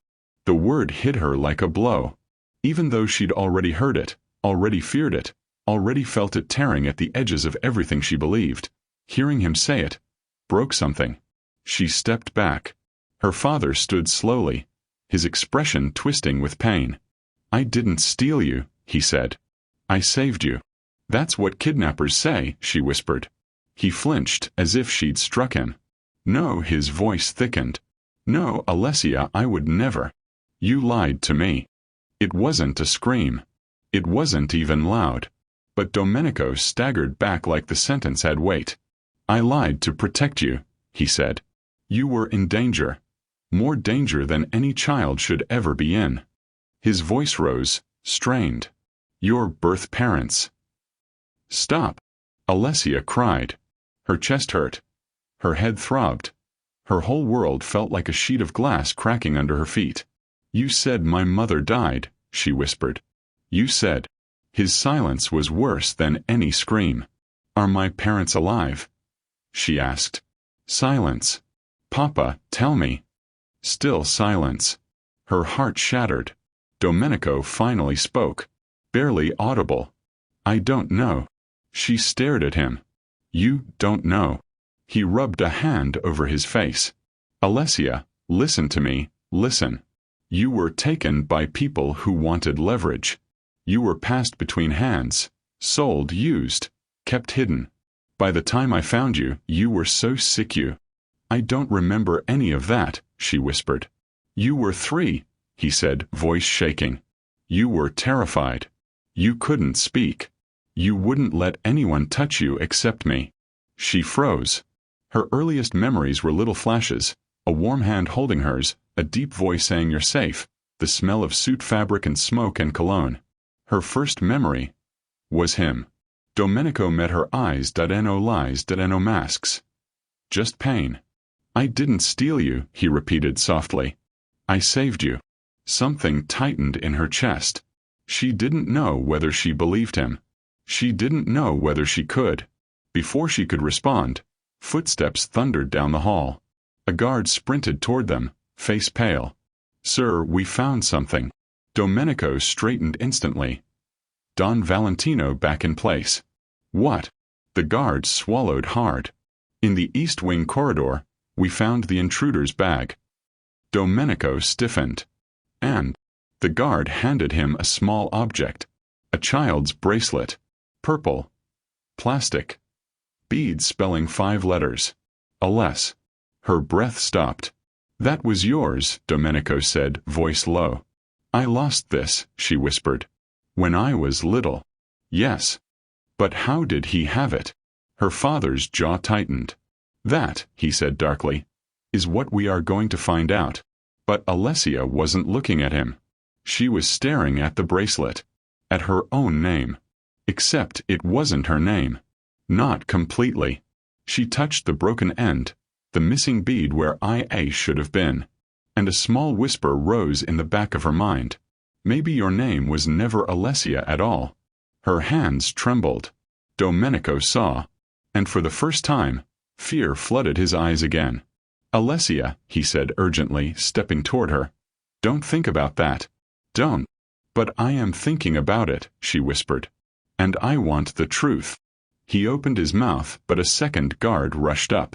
Speaker 1: The word hit her like a blow. Even though she'd already heard it, already feared it, already felt it tearing at the edges of everything she believed, hearing him say it broke something. She stepped back. Her father stood slowly, his expression twisting with pain. I didn't steal you, he said. I saved you. That's what kidnappers say, she whispered. He flinched as if she'd struck him. No, his voice thickened. No, Alessia, I would never. You lied to me. It wasn't a scream. It wasn't even loud. But Domenico staggered back like the sentence had weight. I lied to protect you, he said. You were in danger. More danger than any child should ever be in. His voice rose, strained. Your birth parents. Stop. Alessia cried. Her chest hurt. Her head throbbed. Her whole world felt like a sheet of glass cracking under her feet. You said my mother died, she whispered. You said. His silence was worse than any scream. Are my parents alive? She asked. Silence. Papa, tell me. Still silence. Her heart shattered. Domenico finally spoke. Barely audible. I don't know. She stared at him. You don't know. He rubbed a hand over his face. Alessia, listen to me, listen. You were taken by people who wanted leverage. You were passed between hands, sold, used, kept hidden. By the time I found you, you were so sick you. I don't remember any of that, she whispered. You were 3, he said, voice shaking. You were terrified. You couldn't speak. You wouldn't let anyone touch you except me. She froze. Her earliest memories were little flashes, a warm hand holding hers, a deep voice saying you're safe, the smell of suit fabric and smoke and cologne. Her first memory was him. Domenico met her eyes. No lies, no masks. Just pain. I didn't steal you, he repeated softly. I saved you. Something tightened in her chest. She didn't know whether she believed him. She didn't know whether she could. Before she could respond, footsteps thundered down the hall. A guard sprinted toward them, face pale. Sir, we found something. Domenico straightened instantly. Don Valentino back in place. What? The guard swallowed hard. In the East Wing corridor, we found the intruder's bag. Domenico stiffened. And the guard handed him a small object. A child's bracelet. Purple. Plastic. Beads spelling 5 letters. Aless. Her breath stopped. That was yours, Domenico said, voice low. I lost this, she whispered. When I was little. Yes. But how did he have it? Her father's jaw tightened. That, he said darkly, is what we are going to find out. But Alessia wasn't looking at him. She was staring at the bracelet. At her own name. Except it wasn't her name. Not completely. She touched the broken end, the missing bead where IA should have been. And a small whisper rose in the back of her mind. Maybe your name was never Alessia at all. Her hands trembled. Domenico saw. And for the first time, fear flooded his eyes again. Alessia, he said urgently, stepping toward her. Don't think about that. Don't. But I am thinking about it, she whispered. And I want the truth. He opened his mouth, but a second guard rushed up.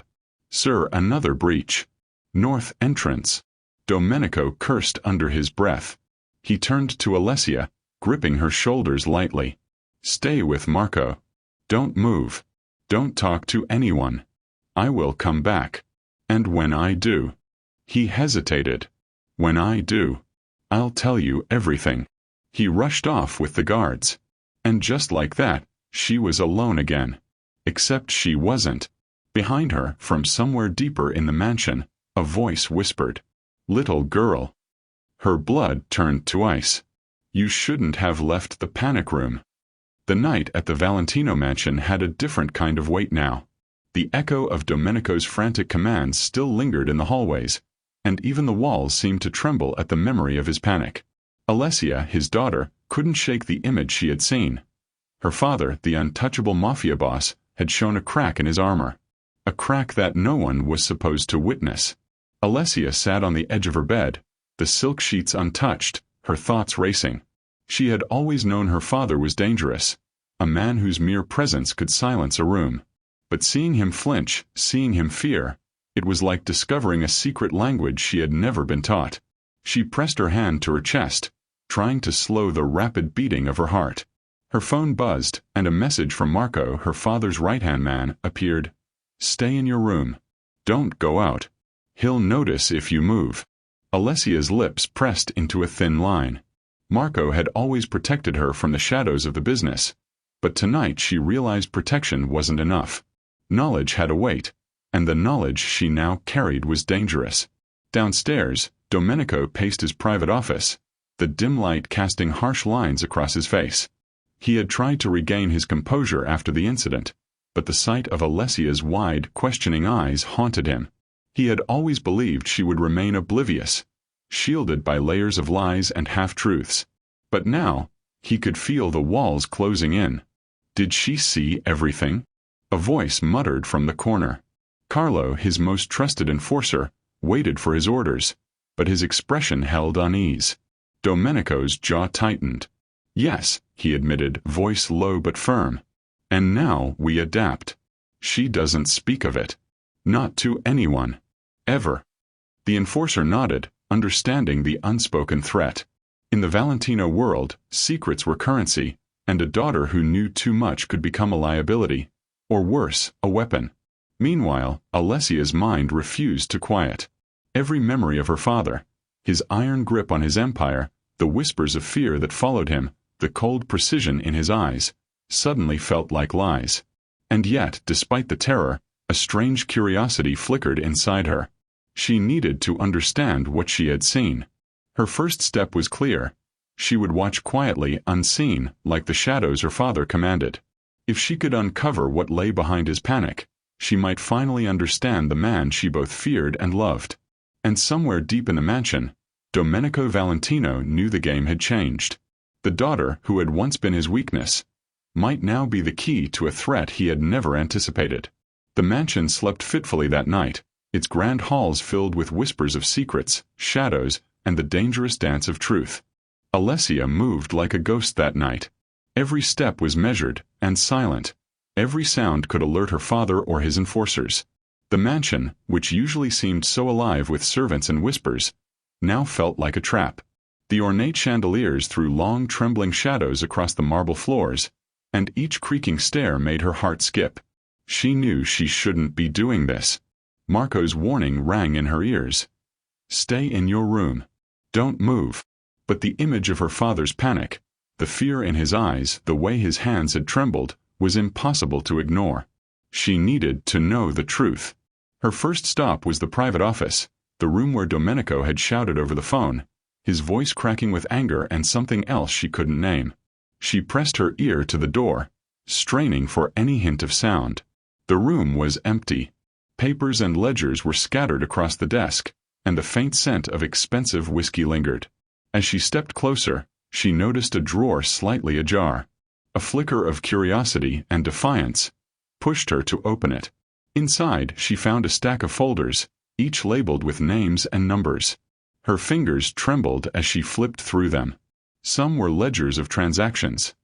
Speaker 1: Sir, another breach. North entrance. Domenico cursed under his breath. He turned to Alessia, gripping her shoulders lightly. Stay with Marco. Don't move. Don't talk to anyone. I will come back. And when I do. He hesitated. When I do. I'll tell you everything. He rushed off with the guards. And just like that, she was alone again. Except she wasn't. Behind her, from somewhere deeper in the mansion, a voice whispered. Little girl. Her blood turned to ice. You shouldn't have left the panic room. The night at the Valentino mansion had a different kind of weight now. The echo of Domenico's frantic commands still lingered in the hallways, and even the walls seemed to tremble at the memory of his panic. Alessia, his daughter, couldn't shake the image she had seen. Her father, the untouchable Mafia boss, had shown a crack in his armor. A crack that no one was supposed to witness. Alessia sat on the edge of her bed, the silk sheets untouched, her thoughts racing. She had always known her father was dangerous, a man whose mere presence could silence a room. But seeing him flinch, seeing him fear, it was like discovering a secret language she had never been taught. She pressed her hand to her chest, trying to slow the rapid beating of her heart. Her phone buzzed, and a message from Marco, her father's right-hand man, appeared. Stay in your room. Don't go out. He'll notice if you move. Alessia's lips pressed into a thin line. Marco had always protected her from the shadows of the business, but tonight she realized protection wasn't enough. Knowledge had a weight, and the knowledge she now carried was dangerous. Downstairs, Domenico paced his private office, the dim light casting harsh lines across his face. He had tried to regain his composure after the incident, but the sight of Alessia's wide, questioning eyes haunted him. He had always believed she would remain oblivious, shielded by layers of lies and half-truths. But now, he could feel the walls closing in. Did she see everything? A voice muttered from the corner. Carlo, his most trusted enforcer, waited for his orders, but his expression held unease. Domenico's jaw tightened. Yes, he admitted, voice low but firm. And now we adapt. She doesn't speak of it. Not to anyone. Ever. The enforcer nodded, understanding the unspoken threat. In the Valentino world, secrets were currency, and a daughter who knew too much could become a liability, or worse, a weapon. Meanwhile, Alessia's mind refused to quiet. Every memory of her father, his iron grip on his empire, the whispers of fear that followed him, the cold precision in his eyes, suddenly felt like lies. And yet, despite the terror, a strange curiosity flickered inside her. She needed to understand what she had seen. Her first step was clear. She would watch quietly, unseen, like the shadows her father commanded. If she could uncover what lay behind his panic, she might finally understand the man she both feared and loved. And somewhere deep in the mansion, Domenico Valentino knew the game had changed. The daughter, who had once been his weakness, might now be the key to a threat he had never anticipated. The mansion slept fitfully that night, its grand halls filled with whispers of secrets, shadows, and the dangerous dance of truth. Alessia moved like a ghost that night. Every step was measured and silent. Every sound could alert her father or his enforcers. The mansion, which usually seemed so alive with servants and whispers, now felt like a trap. The ornate chandeliers threw long trembling shadows across the marble floors, and each creaking stair made her heart skip. She knew she shouldn't be doing this. Marco's warning rang in her ears. Stay in your room. Don't move. But the image of her father's panic, the fear in his eyes, the way his hands had trembled, was impossible to ignore. She needed to know the truth. Her first stop was the private office, the room where Domenico had shouted over the phone, his voice cracking with anger and something else she couldn't name. She pressed her ear to the door, straining for any hint of sound. The room was empty. Papers and ledgers were scattered across the desk, and the faint scent of expensive whiskey lingered. As she stepped closer, she noticed a drawer slightly ajar. A flicker of curiosity and defiance pushed her to open it. Inside, she found a stack of folders, each labeled with names and numbers. Her fingers trembled as she flipped through them. Some were ledgers of transactions.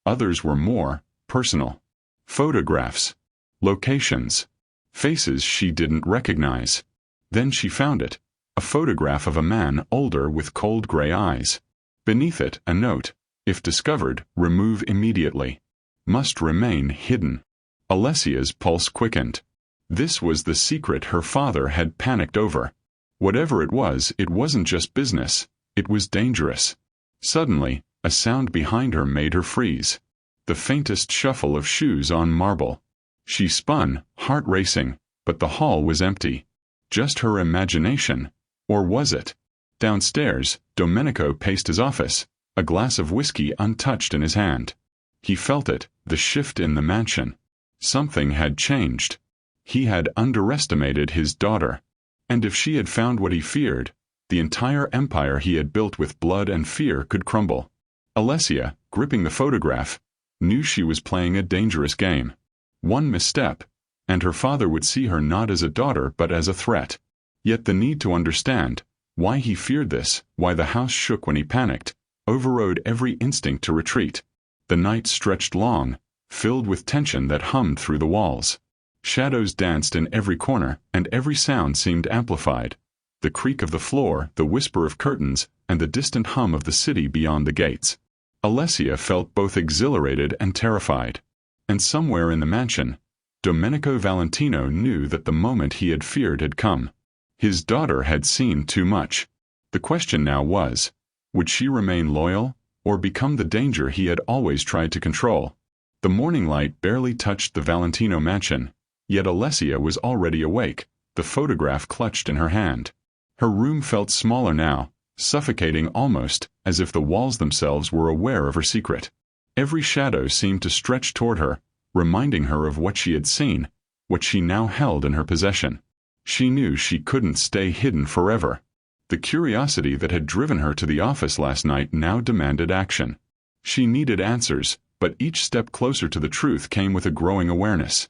Speaker 1: Others were more personal. Photographs. Locations. Faces she didn't recognize. Then she found it. A photograph of a man older with cold gray eyes. Beneath it, a note. If discovered, remove immediately. Must remain hidden. Alessia's pulse quickened. This was the secret her father had panicked over. Whatever it wasn't just business. It was dangerous. Suddenly, a sound behind her made her freeze. The faintest shuffle of shoes on marble. She spun, heart racing, but the hall was empty. Just her imagination. Or was it? Downstairs, Domenico paced his office, a glass of whiskey untouched in his hand. He felt it, the shift in the mansion. Something had changed. He had underestimated his daughter. And if she had found what he feared, the entire empire he had built with blood and fear could crumble. Alessia, gripping the photograph, knew she was playing a dangerous game. One misstep, and her father would see her not as a daughter but as a threat. Yet the need to understand why he feared this, why the house shook when he panicked, overrode every instinct to retreat. The night stretched long, filled with tension that hummed through the walls. Shadows danced in every corner, and every sound seemed amplified. The creak of the floor, the whisper of curtains, and the distant hum of the city beyond the gates. Alessia felt both exhilarated and terrified. And somewhere in the mansion, Domenico Valentino knew that the moment he had feared had come. His daughter had seen too much. The question now was, would she remain loyal, or become the danger he had always tried to control? The morning light barely touched the Valentino mansion, yet Alessia was already awake, the photograph clutched in her hand. Her room felt smaller now, suffocating almost, as if the walls themselves were aware of her secret. Every shadow seemed to stretch toward her, reminding her of what she had seen, what she now held in her possession. She knew she couldn't stay hidden forever. The curiosity that had driven her to the office last night now demanded action. She needed answers, but each step closer to the truth came with a growing awareness.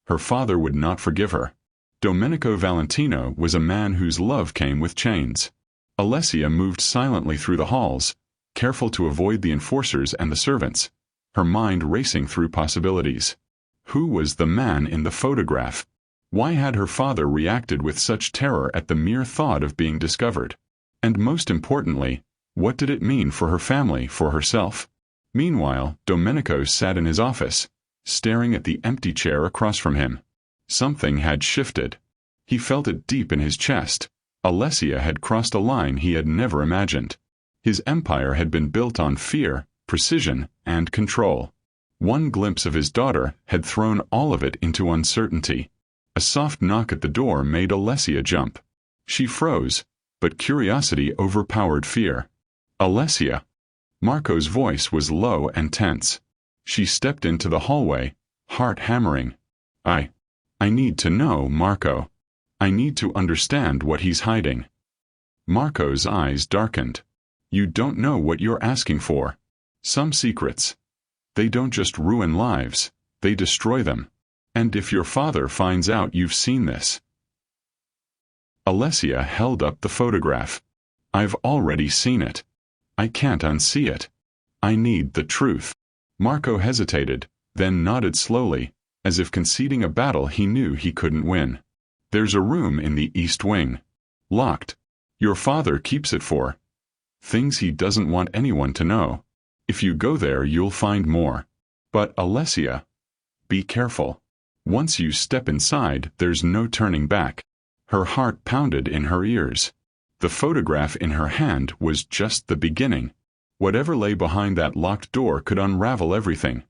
Speaker 1: Her father would not forgive her. Domenico Valentino was a man whose love came with chains. Alessia moved silently through the halls, careful to avoid the enforcers and the servants, her mind racing through possibilities. Who was the man in the photograph? Why had her father reacted with such terror at the mere thought of being discovered? And most importantly, what did it mean for her family, for herself? Meanwhile, Domenico sat in his office, staring at the empty chair across from him. Something had shifted. He felt it deep in his chest. Alessia had crossed a line he had never imagined. His empire had been built on fear, precision, and control. One glimpse of his daughter had thrown all of it into uncertainty. A soft knock at the door made Alessia jump. She froze, but curiosity overpowered fear. Alessia. Marco's voice was low and tense. She stepped into the hallway, heart hammering. I need to know, Marco. I need to understand what he's hiding. Marco's eyes darkened. You don't know what you're asking for. Some secrets. They don't just ruin lives, they destroy them. And if your father finds out you've seen this. Alessia held up the photograph. I've already seen it. I can't unsee it. I need the truth. Marco hesitated, then nodded slowly, as if conceding a battle he knew he couldn't win. There's a room in the East Wing. Locked. Your father keeps it for things he doesn't want anyone to know. If you go there you'll find more. But Alessia, be careful. Once you step inside, there's no turning back. Her heart pounded in her ears. The photograph in her hand was just the beginning. Whatever lay behind that locked door could unravel everything.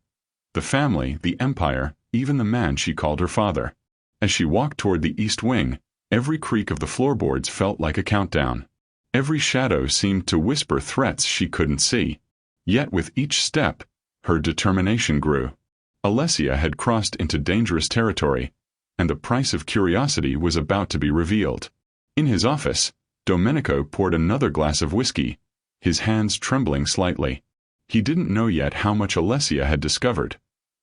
Speaker 1: The family, the empire, even the man she called her father. As she walked toward the east wing, every creak of the floorboards felt like a countdown. Every shadow seemed to whisper threats she couldn't see. Yet with each step, her determination grew. Alessia had crossed into dangerous territory, and the price of curiosity was about to be revealed. In his office, Domenico poured another glass of whiskey, his hands trembling slightly. He didn't know yet how much Alessia had discovered,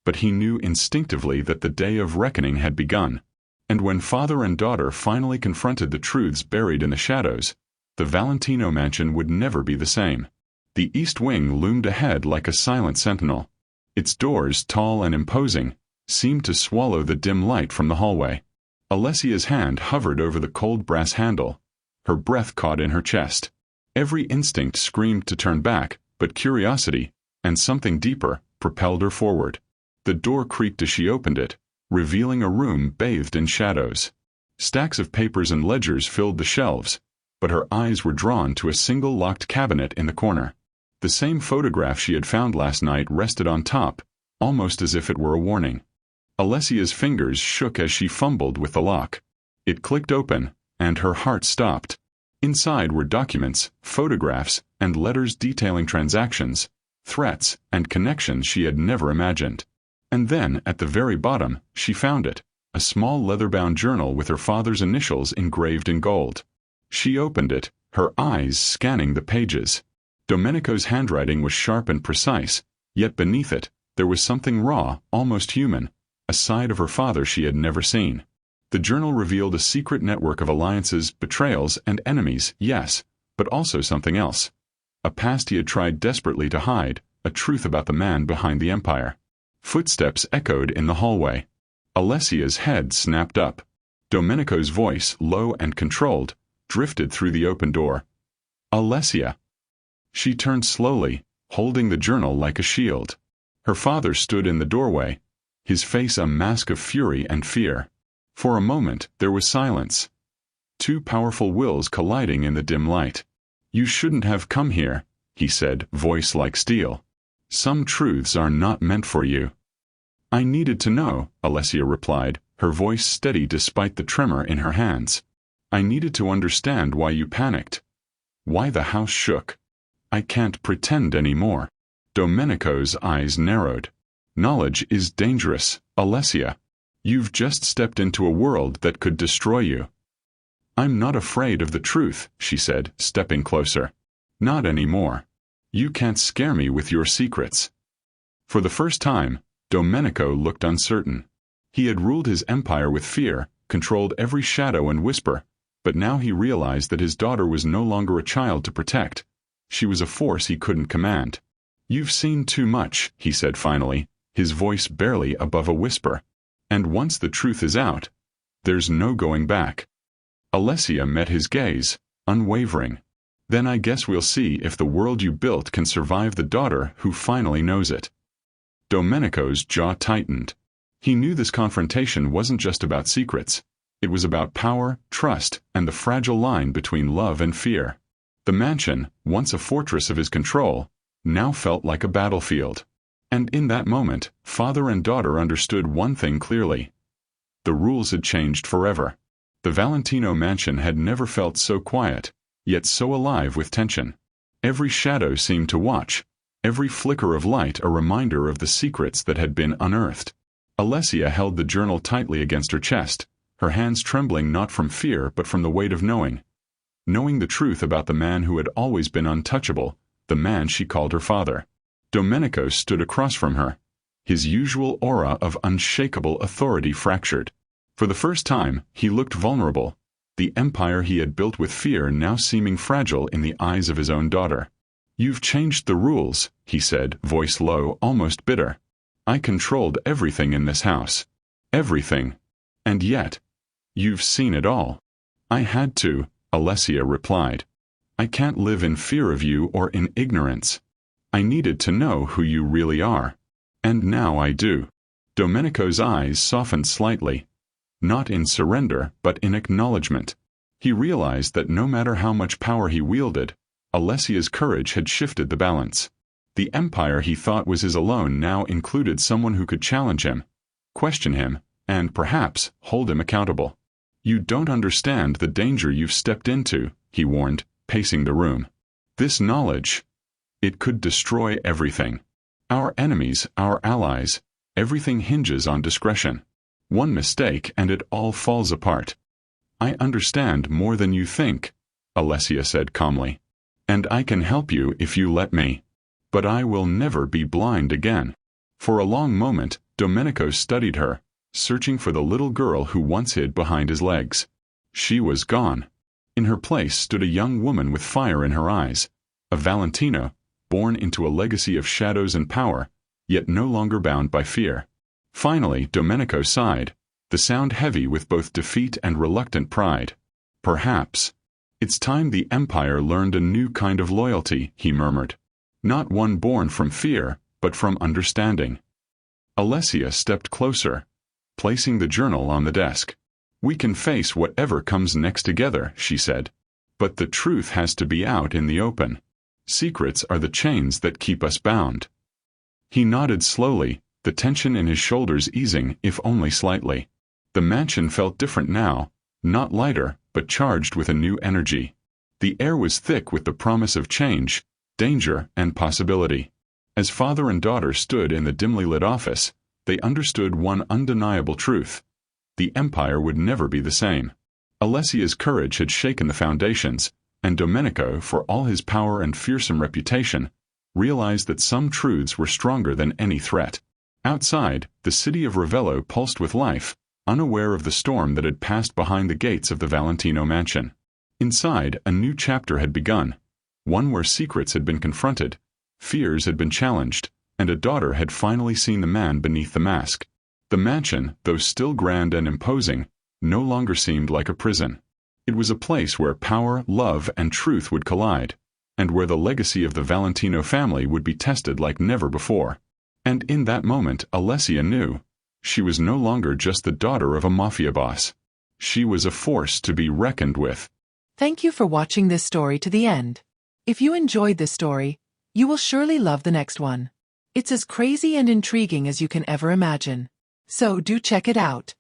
Speaker 1: but he knew instinctively that the day of reckoning had begun. And when father and daughter finally confronted the truths buried in the shadows, the Valentino mansion would never be the same. The east wing loomed ahead like a silent sentinel. Its doors, tall and imposing, seemed to swallow the dim light from the hallway. Alessia's hand hovered over the cold brass handle. Her breath caught in her chest. Every instinct screamed to turn back, but curiosity, and something deeper, propelled her forward. The door creaked as she opened it, revealing a room bathed in shadows. Stacks of papers and ledgers filled the shelves, but her eyes were drawn to a single locked cabinet in the corner. The same photograph she had found last night rested on top, almost as if it were a warning. Alessia's fingers shook as she fumbled with the lock. It clicked open, and her heart stopped. Inside were documents, photographs, and letters detailing transactions, threats, and connections she had never imagined. And then, at the very bottom, she found it, a small leather-bound journal with her father's initials engraved in gold. She opened it, her eyes scanning the pages. Domenico's handwriting was sharp and precise, yet beneath it, there was something raw, almost human, a side of her father she had never seen. The journal revealed a secret network of alliances, betrayals, and enemies, yes, but also something else. A past he had tried desperately to hide, a truth about the man behind the empire. Footsteps echoed in the hallway. Alessia's head snapped up. Domenico's voice, low and controlled, drifted through the open door. Alessia. She turned slowly, holding the journal like a shield. Her father stood in the doorway, his face a mask of fury and fear. For a moment, there was silence. Two powerful wills colliding in the dim light. "You shouldn't have come here," he said, voice like steel. "Some truths are not meant for you." "I needed to know," Alessia replied, her voice steady despite the tremor in her hands. "I needed to understand why you panicked. Why the house shook. I can't pretend anymore." Domenico's eyes narrowed. "Knowledge is dangerous, Alessia. You've just stepped into a world that could destroy you." "I'm not afraid of the truth," she said, stepping closer. "Not anymore. You can't scare me with your secrets." For the first time, Domenico looked uncertain. He had ruled his empire with fear, controlled every shadow and whisper, but now he realized that his daughter was no longer a child to protect. She was a force he couldn't command. "You've seen too much," he said finally, his voice barely above a whisper. "And once the truth is out, there's no going back." Alessia met his gaze, unwavering. "Then I guess we'll see if the world you built can survive the daughter who finally knows it." Domenico's jaw tightened. He knew this confrontation wasn't just about secrets. It was about power, trust, and the fragile line between love and fear. The mansion, once a fortress of his control, now felt like a battlefield. And in that moment, father and daughter understood one thing clearly. The rules had changed forever. The Valentino mansion had never felt so quiet, yet so alive with tension. Every shadow seemed to watch, every flicker of light a reminder of the secrets that had been unearthed. Alessia held the journal tightly against her chest, her hands trembling not from fear but from the weight of knowing. Knowing the truth about the man who had always been untouchable, the man she called her father. Domenico stood across from her, his usual aura of unshakable authority fractured. For the first time, he looked vulnerable, the empire he had built with fear now seeming fragile in the eyes of his own daughter. "You've changed the rules," he said, voice low, almost bitter. "I controlled everything in this house. Everything. And yet, you've seen it all." "I had to," Alessia replied. "I can't live in fear of you or in ignorance. I needed to know who you really are." And now I do. Domenico's eyes softened slightly, not in surrender but in acknowledgement. He realized that no matter how much power he wielded, Alessia's courage had shifted the balance. The empire he thought was his alone now included someone who could challenge him, question him, and perhaps hold him accountable. You don't understand the danger you've stepped into, he warned, pacing the room. This knowledge, it could destroy everything. Our enemies, our allies, everything hinges on discretion. One mistake and it all falls apart. I understand more than you think, Alessia said calmly. And I can help you if you let me. But I will never be blind again. For a long moment, Domenico studied her, searching for the little girl who once hid behind his legs. She was gone. In her place stood a young woman with fire in her eyes, a Valentino, born into a legacy of shadows and power, yet no longer bound by fear. Finally, Domenico sighed, the sound heavy with both defeat and reluctant pride. Perhaps. It's time the Empire learned a new kind of loyalty, he murmured. Not one born from fear, but from understanding. Alessia stepped closer, placing the journal on the desk. We can face whatever comes next together, she said. But the truth has to be out in the open. Secrets are the chains that keep us bound. He nodded slowly, the tension in his shoulders easing, if only slightly. The mansion felt different now, not lighter, but charged with a new energy. The air was thick with the promise of change, danger, and possibility. As father and daughter stood in the dimly lit office, they understood one undeniable truth. The Empire would never be the same. Alessia's courage had shaken the foundations, and Domenico, for all his power and fearsome reputation, realized that some truths were stronger than any threat. Outside, the city of Ravello pulsed with life, unaware of the storm that had passed behind the gates of the Valentino mansion. Inside, a new chapter had begun, one where secrets had been confronted, fears had been challenged, and a daughter had finally seen the man beneath the mask. The mansion, though still grand and imposing, no longer seemed like a prison. It was a place where power, love, and truth would collide, and where the legacy of the Valentino family would be tested like never before. And in that moment, Alessia knew. She was no longer just the daughter of a mafia boss. She was a force to be reckoned with.
Speaker 2: Thank you for watching this story to the end. If you enjoyed this story, you will surely love the next one. It's as crazy and intriguing as you can ever imagine. So do check it out.